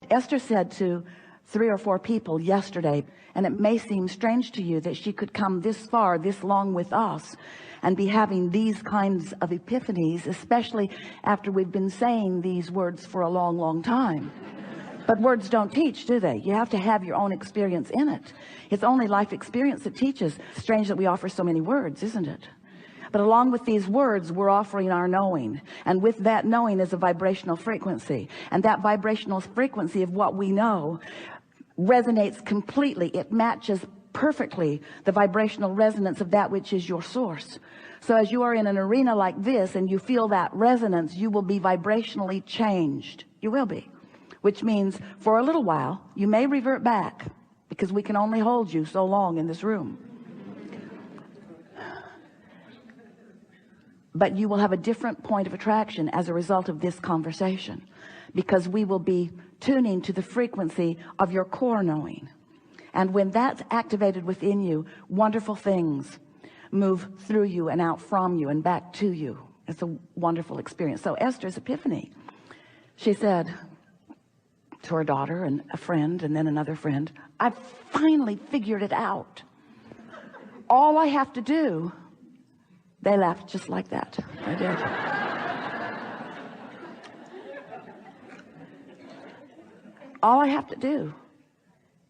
Esther said to 3 or 4 people yesterday, and it may seem strange to you that she could come this far, this long with us, and be having these kinds of epiphanies, especially after we've been saying these words for a long time. But words don't teach, do they? You have to have your own experience in it. It's only life experience that teaches. Strange that we offer so many words, isn't it? But along with these words, we're offering our knowing. And with that knowing is a vibrational frequency. And that vibrational frequency of what we know resonates completely. It matches perfectly the vibrational resonance of that which is your source. So as you are in an arena like this and you feel that resonance, you will be vibrationally changed. You will be. Which means for a little while, you may revert back, because we can only hold you so long in this room. But you will have a different point of attraction as a result of this conversation, because we will be tuning to the frequency of your core knowing. And when that's activated within you, wonderful things move through you and out from you and back to you. It's a wonderful experience. So Esther's epiphany, she said to her daughter and a friend and then another friend, I finally figured it out. All I have to do. They laughed just like that. They did. All I have to do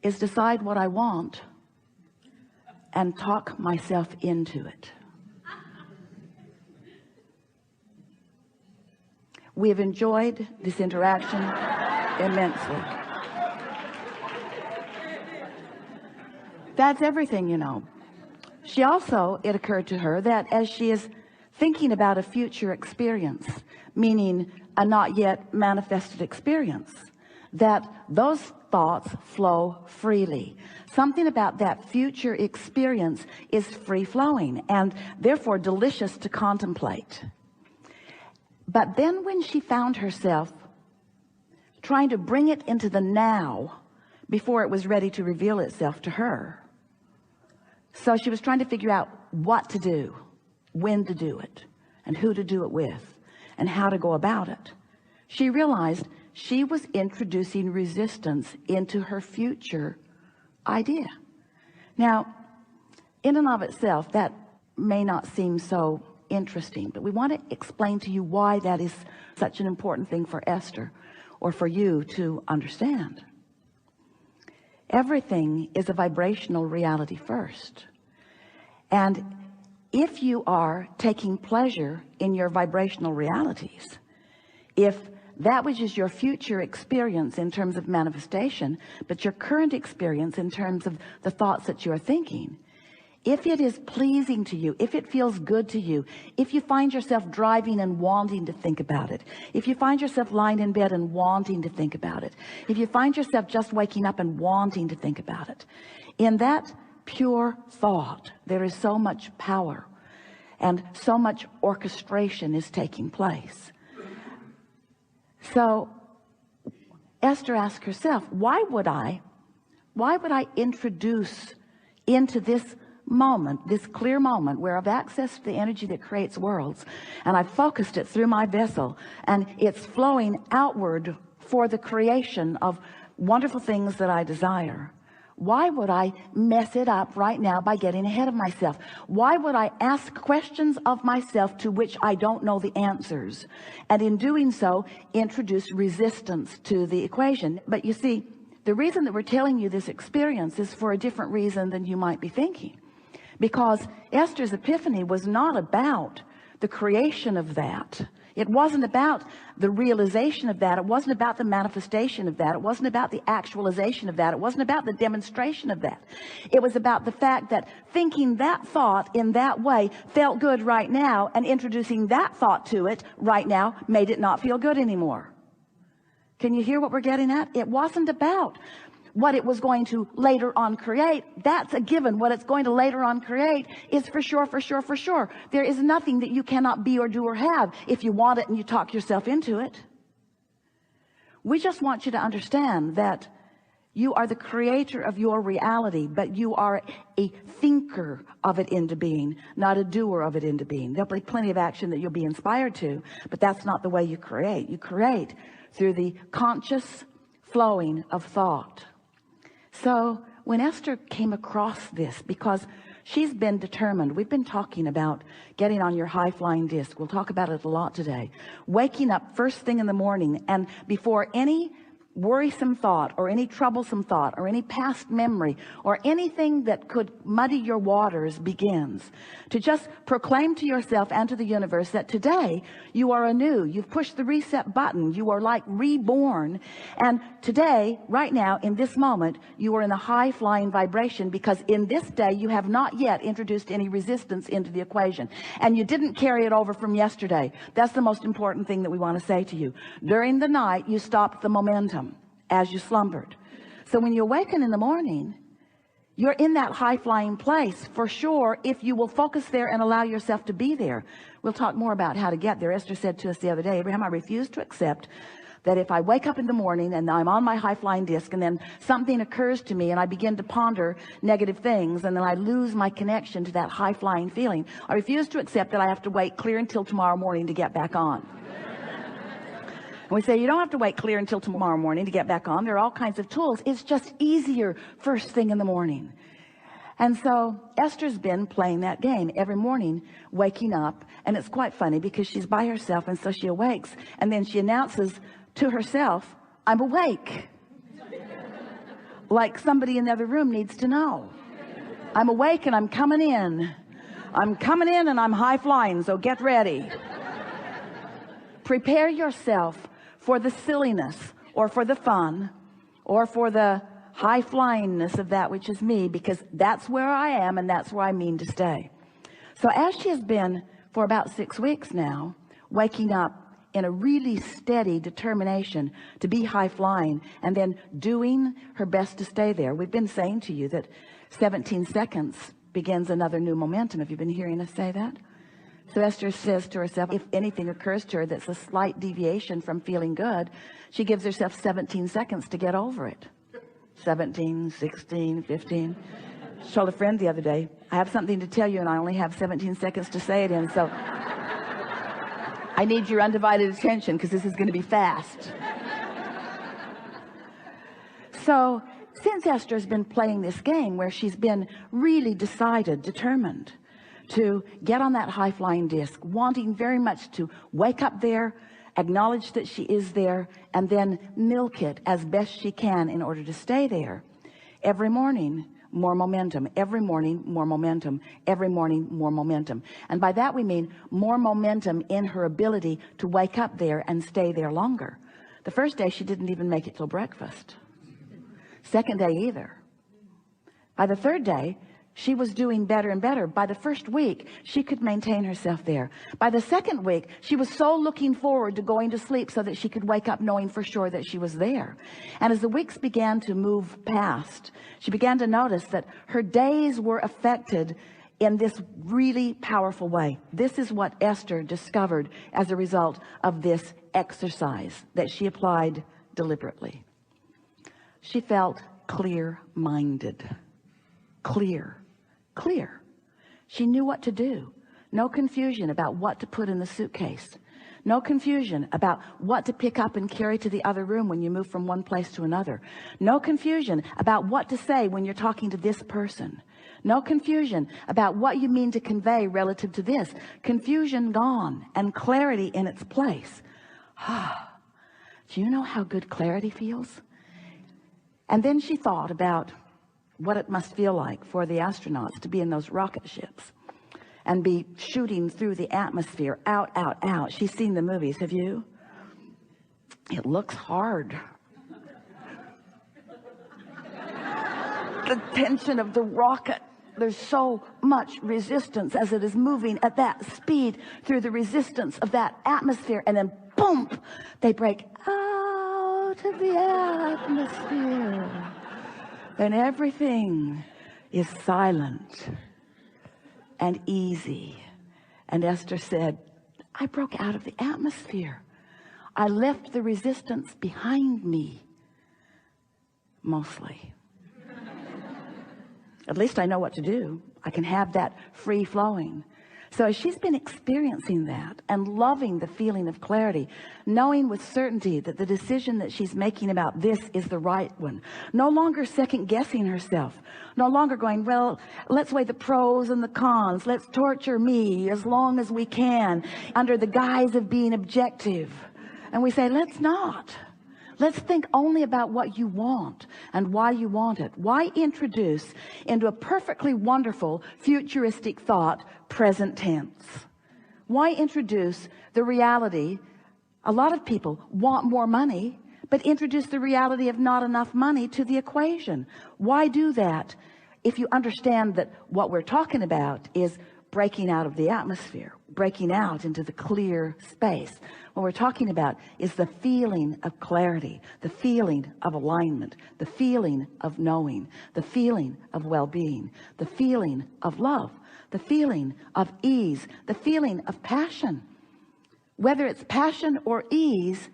is decide what I want and talk myself into it. We have enjoyed this interaction immensely. That's everything, you know. She also, it occurred to her that as she is thinking about a future experience, meaning a not yet manifested experience, that those thoughts flow freely. Something about that future experience is free-flowing and therefore delicious to contemplate. But then when she found herself trying to bring it into the now before it was ready to reveal itself to her, so she was trying to figure out what to do, when to do it, and who to do it with, and how to go about it. She realized she was introducing resistance into her future idea. Now, in and of itself, that may not seem so interesting, but we want to explain to you why that is such an important thing for Esther, or for you to understand. Everything is a vibrational reality first. And if you are taking pleasure in your vibrational realities, if that which is your future experience in terms of manifestation, but your current experience in terms of the thoughts that you're thinking, if it is pleasing to you, if it feels good to you, if you find yourself driving and wanting to think about it, if you find yourself lying in bed and wanting to think about it, if you find yourself just waking up and wanting to think about it, in that pure thought, there is so much power and so much orchestration is taking place. So Esther asked herself, why would I introduce into this moment, this clear moment where I've accessed the energy that creates worlds, and I've focused it through my vessel, and it's flowing outward for the creation of wonderful things that I desire. Why would I mess it up right now by getting ahead of myself? Why would I ask questions of myself to which I don't know the answers, and in doing so introduce resistance to the equation? But you see, the reason that we're telling you this experience is for a different reason than you might be thinking. Because Esther's epiphany was not about the creation of that. It wasn't about the realization of that. It wasn't about the manifestation of that. It wasn't about the actualization of that. It wasn't about the demonstration of that. It was about the fact that thinking that thought in that way felt good right now, and introducing that thought to it right now made it not feel good anymore. Can you hear what we're getting at? It wasn't about what it was going to later on create. That's a given. What it's going to later on create is for sure, for sure, for sure. There is nothing that you cannot be or do or have if you want it and you talk yourself into it. We just want you to understand that you are the creator of your reality, but you are a thinker of it into being, not a doer of it into being. There'll be plenty of action that you'll be inspired to, but that's not the way you create. You create through the conscious flowing of thought. So when Esther came across this, because she's been determined, we've been talking about getting on your high-flying disc. We'll talk about it a lot today. Waking up first thing in the morning, and before any worrisome thought or any troublesome thought or any past memory or anything that could muddy your waters begins, to just proclaim to yourself and to the universe that today you are anew. You've pushed the reset button. You are like reborn. And today, right now, in this moment, you are in a high flying vibration, because in this day you have not yet introduced any resistance into the equation, and you didn't carry it over from yesterday. That's the most important thing that we want to say to you. During the night, you stopped the momentum as you slumbered. So when you awaken in the morning, you're in that high-flying place for sure, if you will focus there and allow yourself to be there. We'll talk more about how to get there. Esther said to us the other day, Abraham, I refuse to accept that if I wake up in the morning and I'm on my high-flying disc, and then something occurs to me and I begin to ponder negative things, and then I lose my connection to that high-flying feeling, I refuse to accept that I have to wait clear until tomorrow morning to get back on. And we say, you don't have to wait clear until tomorrow morning to get back on. There are all kinds of tools. It's just easier first thing in the morning. And so Esther's been playing that game every morning, waking up. And it's quite funny because she's by herself. And so she awakes, and then she announces to herself, I'm awake. Like somebody in the other room needs to know. I'm awake and I'm coming in. I'm coming in and I'm high flying. So get ready. Prepare yourself for the silliness, or for the fun, or for the high flyingness of that which is me, because that's where I am and that's where I mean to stay. So as she has been for about 6 weeks now, waking up in a really steady determination to be high flying, and then doing her best to stay there. We've been saying to you that 17 seconds begins another new momentum. Have you been hearing us say that? So Esther says to herself, if anything occurs to her that's a slight deviation from feeling good, she gives herself 17 seconds to get over it. 17, 16, 15. She told a friend the other day, I have something to tell you and I only have 17 seconds to say it in, so I need your undivided attention because this is going to be fast. So since Esther's been playing this game where she's been really decided, determined to get on that high-flying disc, wanting very much to wake up there, acknowledge that she is there, and then milk it as best she can in order to stay there. Every morning, more momentum. Every morning, more momentum. Every morning, more momentum. And by that we mean more momentum in her ability to wake up there and stay there longer. The first day she didn't even make it till breakfast. Second day either. By the third day, she was doing better and better. By the first week, she could maintain herself there. By the second week, she was so looking forward to going to sleep so that she could wake up knowing for sure that she was there. And as the weeks began to move past, she began to notice that her days were affected in this really powerful way. This is what Esther discovered as a result of this exercise that she applied deliberately. She felt clear-minded. Clear. She knew what to do. No confusion about what to put in the suitcase. No confusion about what to pick up and carry to the other room when you move from one place to another. No confusion about what to say when you're talking to this person. No confusion about what you mean to convey relative to this. Confusion gone and clarity in its place. Do you know how good clarity feels? And then she thought about what it must feel like for the astronauts to be in those rocket ships and be shooting through the atmosphere, out. She's seen the movies, have you? It looks hard. The tension of the rocket, there's so much resistance as it is moving at that speed through the resistance of that atmosphere, and then boom, they break out of the atmosphere. Then everything is silent and easy. And Esther said, I broke out of the atmosphere. I left the resistance behind me. Mostly. At least I know what to do. I can have that free flowing. So as she's been experiencing that and loving the feeling of clarity, knowing with certainty that the decision that she's making about this is the right one, no longer second guessing herself, no longer going, well, let's weigh the pros and the cons, let's torture me as long as we can under the guise of being objective. And we say, let's not. Let's think only about what you want and why you want it. Why introduce into a perfectly wonderful futuristic thought present tense? Why introduce the reality? A lot of people want more money, but introduce the reality of not enough money to the equation. Why do that? If you understand that what we're talking about is breaking out of the atmosphere, breaking out into the clear space. What we're talking about is the feeling of clarity, the feeling of alignment, the feeling of knowing, the feeling of well-being, the feeling of love, the feeling of ease, the feeling of passion. Whether it's passion or ease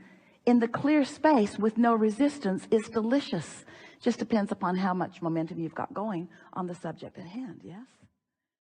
in the clear space with no resistance is delicious. Just depends upon how much momentum you've got going on the subject at hand. Yes.